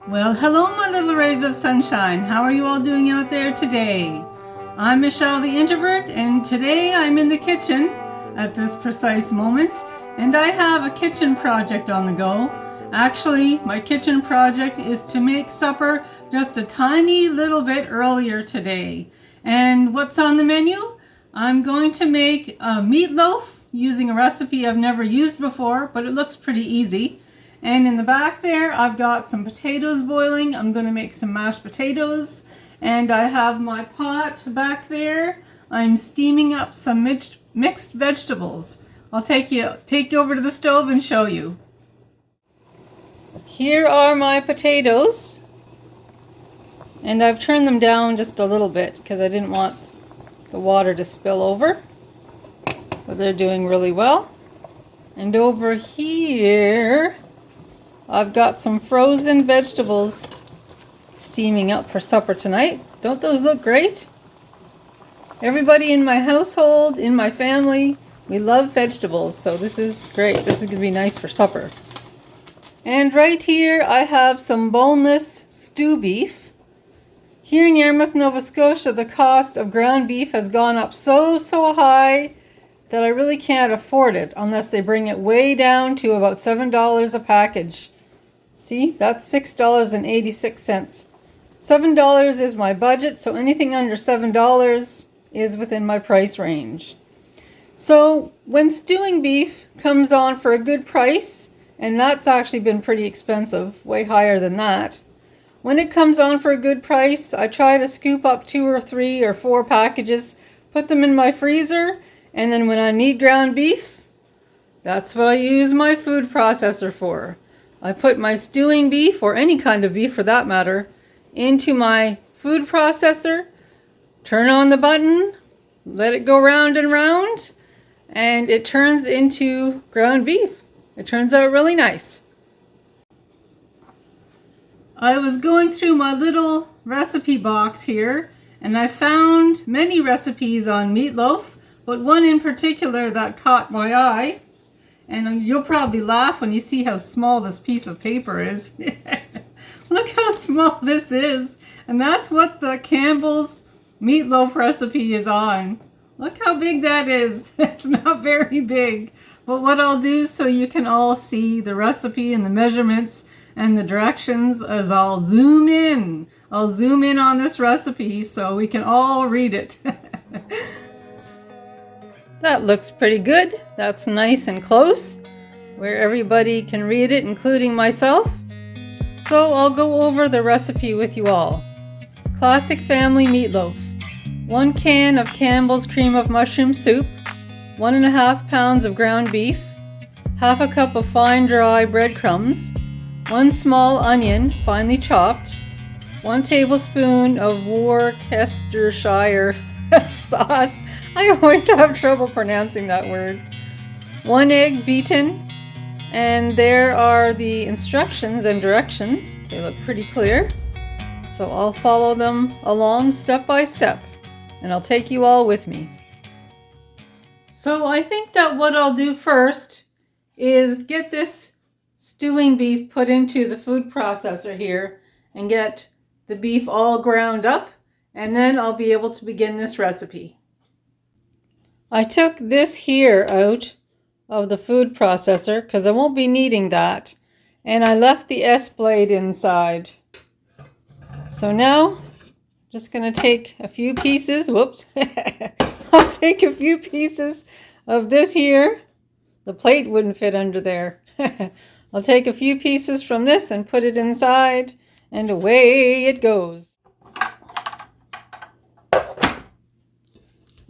Well, hello my little rays of sunshine. How are you all doing out there today? I'm Michelle the Introvert, and today I'm in the kitchen at this precise moment, and I have a kitchen project on the go. Actually, my kitchen project is to make supper just a tiny little bit earlier today. And what's on the menu? I'm going to make a meatloaf using a recipe I've never used before, but it looks pretty easy. And in the back there, I've got some potatoes boiling. I'm going to make some mashed potatoes. And I have my pot back there. I'm steaming up some mixed vegetables. I'll take you over to the stove and show you. Here are my potatoes. And I've turned them down just a little bit because I didn't want the water to spill over. But they're doing really well. And over here, I've got some frozen vegetables steaming up for supper tonight. Don't those look great? Everybody in my household, in my family, we love vegetables, so this is great. This is going to be nice for supper. And right here I have some boneless stew beef. Here in Yarmouth, Nova Scotia, the cost of ground beef has gone up so high that I really can't afford it unless they bring it way down to about $7 a package. See, that's $6.86. $7 is my budget, so anything under $7 is within my price range. So when stewing beef comes on for a good price, and that's actually been pretty expensive, way higher than that. When it comes on for a good price, I try to scoop up 2 or 3 or 4 packages, put them in my freezer, and then when I need ground beef, that's what I use my food processor for. I put my stewing beef, or any kind of beef for that matter, into my food processor, turn on the button, let it go round and round, and it turns into ground beef. It turns out really nice. I was going through my little recipe box here, and I found many recipes on meatloaf, but one in particular that caught my eye. And you'll probably laugh when you see how small this piece of paper is. Look how small this is. And that's what the Campbell's meatloaf recipe is on. Look how big that is. It's not very big. But what I'll do so you can all see the recipe and the measurements and the directions is I'll zoom in. I'll zoom in on this recipe so we can all read it. That looks pretty good. That's nice and close, where everybody can read it, including myself. So I'll go over the recipe with you all. Classic family meatloaf. 1 can of Campbell's cream of mushroom soup, 1.5 pounds of ground beef, half a cup of fine dry breadcrumbs, 1 small onion, finely chopped, 1 tablespoon of Worcestershire sauce. I always have trouble pronouncing that word. 1 egg beaten, and there are the instructions and directions. They look pretty clear, so I'll follow them along step by step, and I'll take you all with me. So I think that what I'll do first is get this stewing beef put into the food processor here and get the beef all ground up, and then I'll be able to begin this recipe. I took this here out of the food processor because I won't be needing that, and I left the S-blade inside. So now, just going to take a few pieces, whoops, I'll take a few pieces of this here. The plate wouldn't fit under there. I'll take a few pieces from this and put it inside, and away it goes.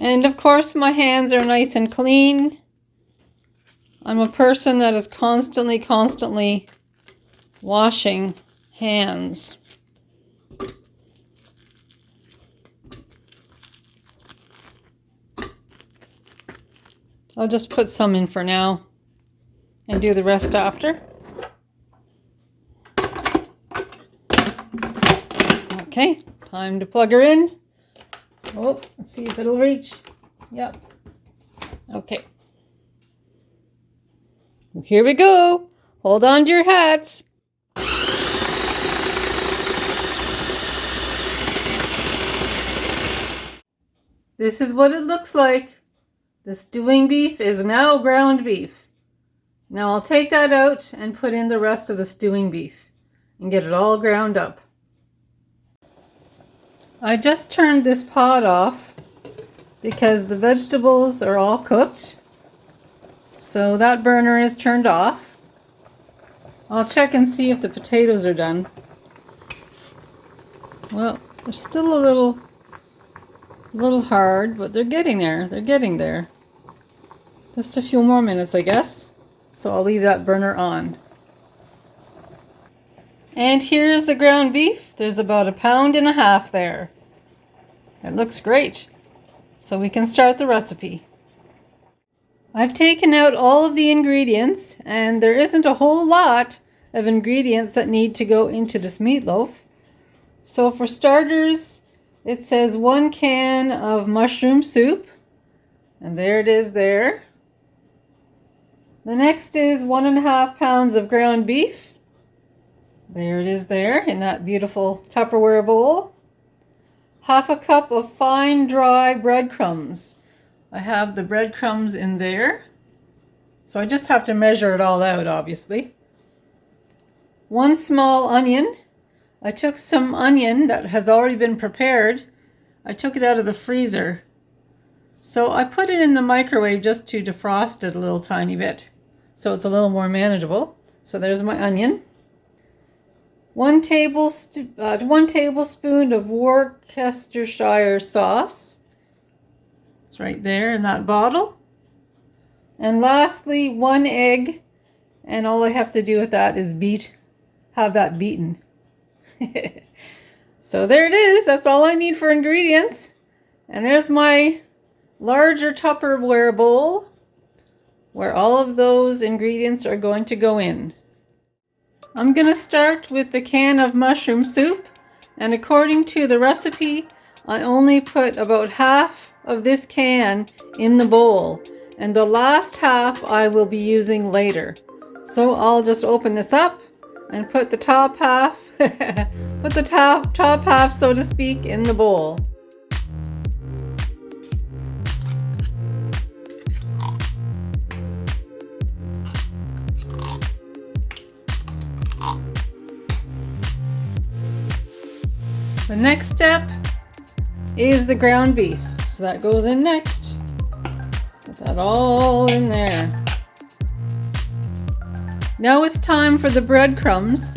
And of course my hands are nice and clean. I'm a person that is constantly washing hands. I'll just put some in for now and do the rest after. Okay, time to plug her in. Oh, let's see if it'll reach. Yep. Okay. Here we go. Hold on to your hats. This is what it looks like. The stewing beef is now ground beef. Now I'll take that out and put in the rest of the stewing beef and get it all ground up. I just turned this pot off because the vegetables are all cooked. So that burner is turned off. I'll check and see if the potatoes are done. Well, they're still a little hard, but they're getting there. They're getting there. Just a few more minutes, I guess. So I'll leave that burner on. And here's the ground beef. There's about 1.5 pounds there. It looks great. So we can start the recipe. I've taken out all of the ingredients, and there isn't a whole lot of ingredients that need to go into this meatloaf. So for starters, it says 1 can of mushroom soup, and there it is there. The next is 1.5 pounds of ground beef. There it is there in that beautiful Tupperware bowl. 1/2 cup of fine dry breadcrumbs. I have the breadcrumbs in there. So I just have to measure it all out, obviously. 1 small onion. I took some onion that has already been prepared. I took it out of the freezer. So I put it in the microwave just to defrost it a little tiny bit, so it's a little more manageable. So there's my onion. 1 tablespoon of Worcestershire sauce. It's right there in that bottle. And lastly, 1 egg. And all I have to do with that is have that beaten. So there it is. That's all I need for ingredients. And there's my larger Tupperware bowl where all of those ingredients are going to go in. I'm going to start with the can of mushroom soup, and according to the recipe, I only put about half of this can in the bowl, and the last half I will be using later. So I'll just open this up and put the top half, put the top half, so to speak, in the bowl. The next step is the ground beef. So that goes in next. Put that all in there. Now it's time for the breadcrumbs.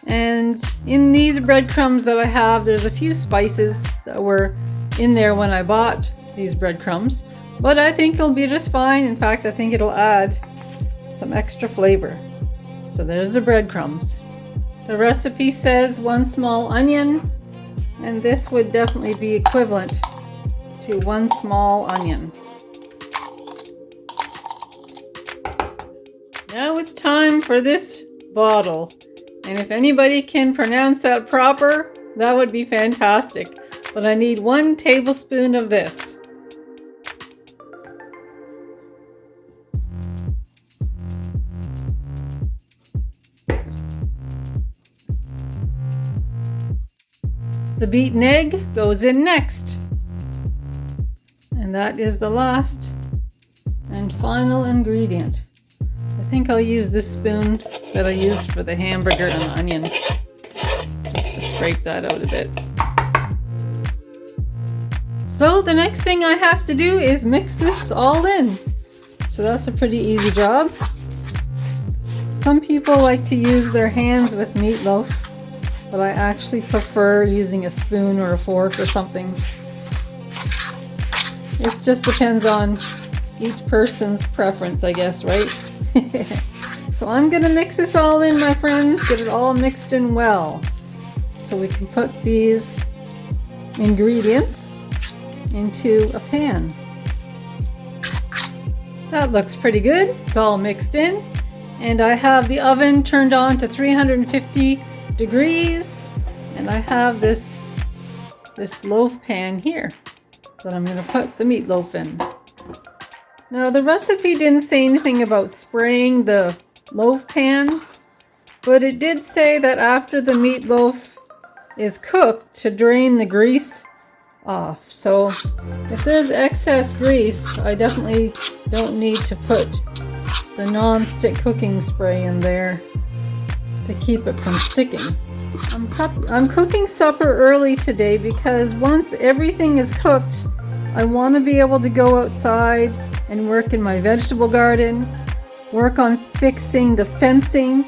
And in these breadcrumbs that I have, there's a few spices that were in there when I bought these breadcrumbs. But I think it'll be just fine. In fact, I think it'll add some extra flavor. So there's the breadcrumbs. The recipe says 1 small onion. And this would definitely be equivalent to 1 small onion. Now it's time for this bottle. And if anybody can pronounce that proper, that would be fantastic. But I need 1 tablespoon of this. The beaten egg goes in next. And that is the last and final ingredient. I think I'll use this spoon that I used for the hamburger and the onion, just to scrape that out a bit. So the next thing I have to do is mix this all in. So that's a pretty easy job. Some people like to use their hands with meatloaf, but I actually prefer using a spoon or a fork or something. It just depends on each person's preference, I guess, right? So I'm gonna mix this all in, my friends, get it all mixed in well. So we can put these ingredients into a pan. That looks pretty good. It's all mixed in. And I have the oven turned on to 350 degrees. And I have this loaf pan here that I'm gonna put the meatloaf in. Now the recipe didn't say anything about spraying the loaf pan, but it did say that after the meatloaf is cooked, to drain the grease off. So if there's excess grease, I definitely don't need to put the non-stick cooking spray in there to keep it from sticking. I'm cooking supper early today because once everything is cooked, I want to be able to go outside and work in my vegetable garden, work on fixing the fencing,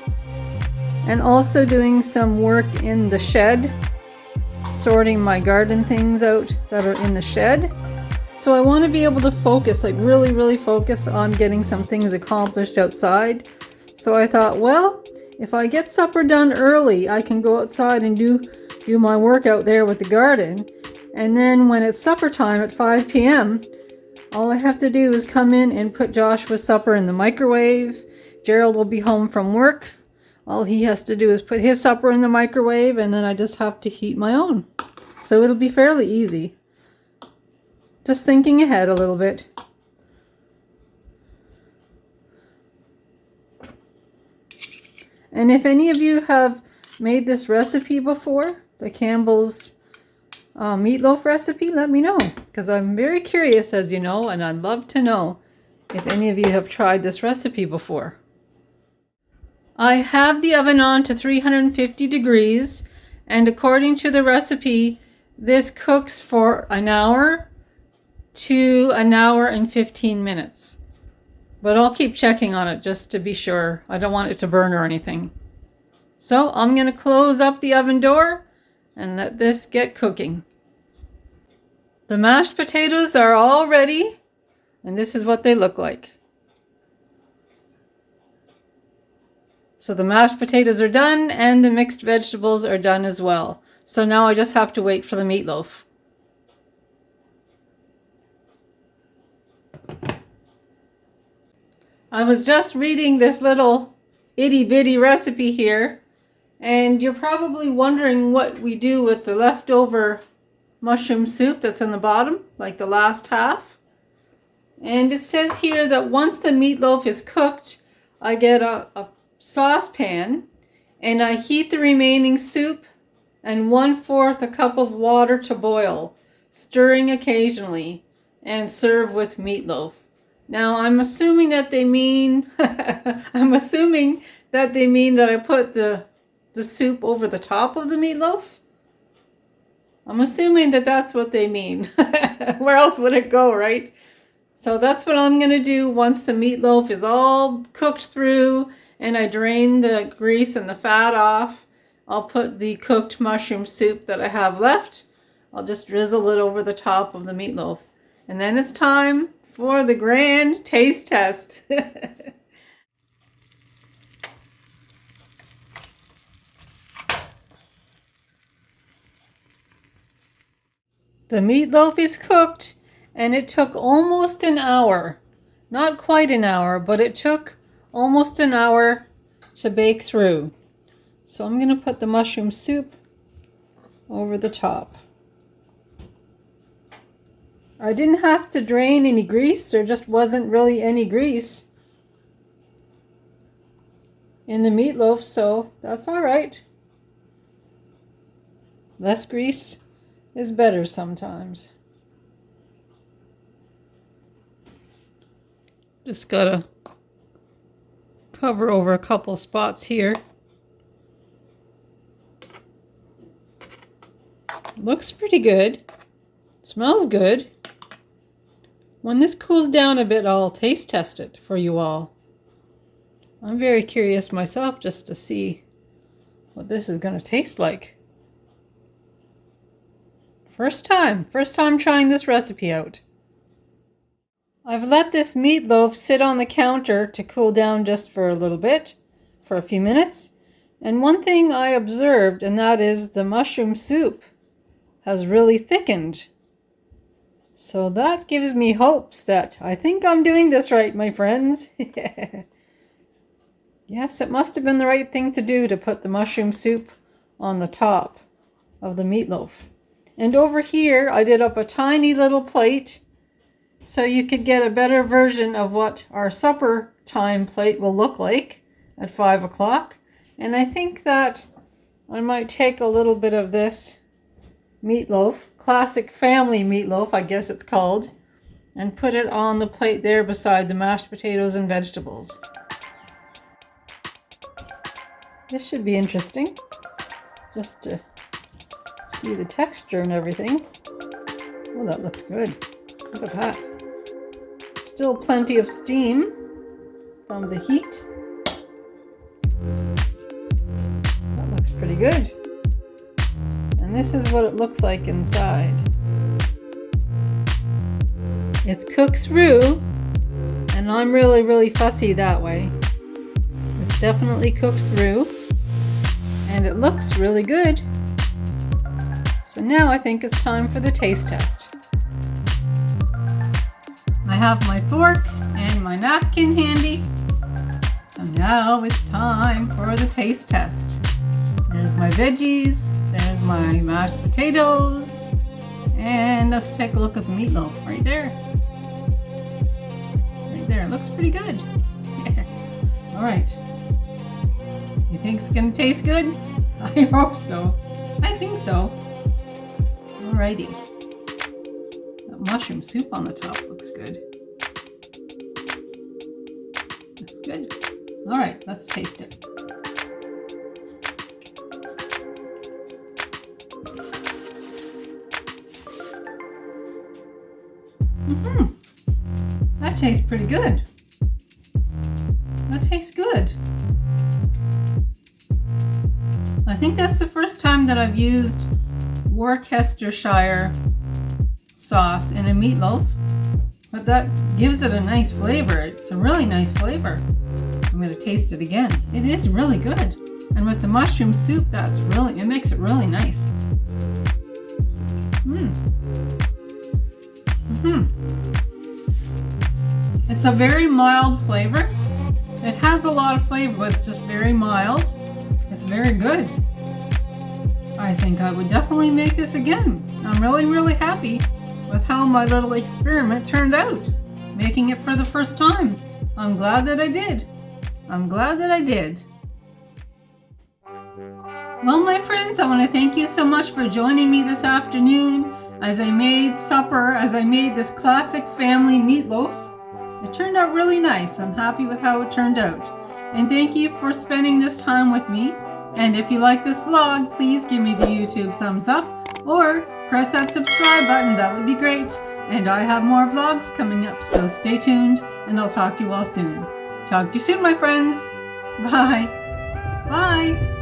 and also doing some work in the shed, sorting my garden things out that are in the shed. So I want to be able to focus, like really focus on getting some things accomplished outside. So I thought, well, if I get supper done early, I can go outside and do my work out there with the garden. And then when it's supper time at 5 p.m., all I have to do is come in and put Joshua's supper in the microwave. Gerald will be home from work. All he has to do is put his supper in the microwave, and then I just have to heat my own. So it'll be fairly easy. Just thinking ahead a little bit. And if any of you have made this recipe before, the Campbell's meatloaf recipe, let me know, because I'm very curious, as you know, and I'd love to know if any of you have tried this recipe before. I have the oven on to 350 degrees, and according to the recipe, this cooks for an hour to an hour and 15 minutes. But I'll keep checking on it just to be sure. I don't want it to burn or anything. So I'm going to close up the oven door and let this get cooking. The mashed potatoes are all ready, and this is what they look like. So the mashed potatoes are done and the mixed vegetables are done as well. So now I just have to wait for the meatloaf. I was just reading this little itty bitty recipe here, and you're probably wondering what we do with the leftover mushroom soup that's in the bottom, like the last half. And it says here that once the meatloaf is cooked, I get a saucepan and I heat the remaining soup and 1/4 a cup of water to boil, stirring occasionally, and serve with meatloaf. Now I'm assuming that they mean that I put the soup over the top of the meatloaf. I'm assuming that that's what they mean. Where else would it go, right? So that's what I'm going to do once the meatloaf is all cooked through and I drain the grease and the fat off. I'll put the cooked mushroom soup that I have left. I'll just drizzle it over the top of the meatloaf. And then it's time for the grand taste test. The meatloaf is cooked, and it took almost an hour. Not quite an hour, but it took almost an hour to bake through. So I'm going to put the mushroom soup over the top. I didn't have to drain any grease. There just wasn't really any grease in the meatloaf, so that's all right. Less grease is better sometimes. Just gotta cover over a couple spots here. Looks pretty good. Smells good. When this cools down a bit, I'll taste test it for you all. I'm very curious myself just to see what this is going to taste like. First time trying this recipe out. I've let this meatloaf sit on the counter to cool down just for a little bit, for a few minutes. And one thing I observed, and that is the mushroom soup has really thickened. So that gives me hopes that I think I'm doing this right, my friends. Yes, it must have been the right thing to do to put the mushroom soup on the top of the meatloaf. And over here, I did up a tiny little plate so you could get a better version of what our supper time plate will look like at 5 o'clock. And I think that I might take a little bit of this meatloaf, classic family meatloaf, I guess it's called, and put it on the plate there beside the mashed potatoes and vegetables. This should be interesting, just to see the texture and everything. Oh, that looks good. Look at that. Still plenty of steam from the heat. That looks pretty good. And this is what it looks like inside. It's cooked through, and I'm really fussy that way. It's definitely cooked through, and it looks really good. So now I think it's time for the taste test. I have my fork and my napkin handy. So now it's time for the taste test. There's my veggies, there's my mashed potatoes, and let's take a look at the meatloaf right there. Right there, it looks pretty good. All right. You think it's gonna taste good? I hope so. I think so. Alrighty. That mushroom soup on the top looks good. Looks good. Alright, let's taste it. That tastes pretty good. That tastes good. I think that's the first time that I've used Worcestershire sauce in a meatloaf, but that gives it a nice flavor. It's a really nice flavor. I'm going to taste it again. It is really good. And with the mushroom soup, it makes it really nice. It's a very mild flavor. It has a lot of flavor, but it's just very mild. It's very good. I think I would definitely make this again. I'm really happy with how my little experiment turned out, making it for the first time. I'm glad that I did. I'm glad that I did. Well, my friends, I want to thank you so much for joining me this afternoon as I made supper, as I made this classic family meatloaf. It turned out really nice. I'm happy with how it turned out. And thank you for spending this time with me. And if you like this vlog, please give me the YouTube thumbs up or press that subscribe button. That would be great. And I have more vlogs coming up, so stay tuned and I'll talk to you all soon. Talk to you soon, my friends. Bye. Bye.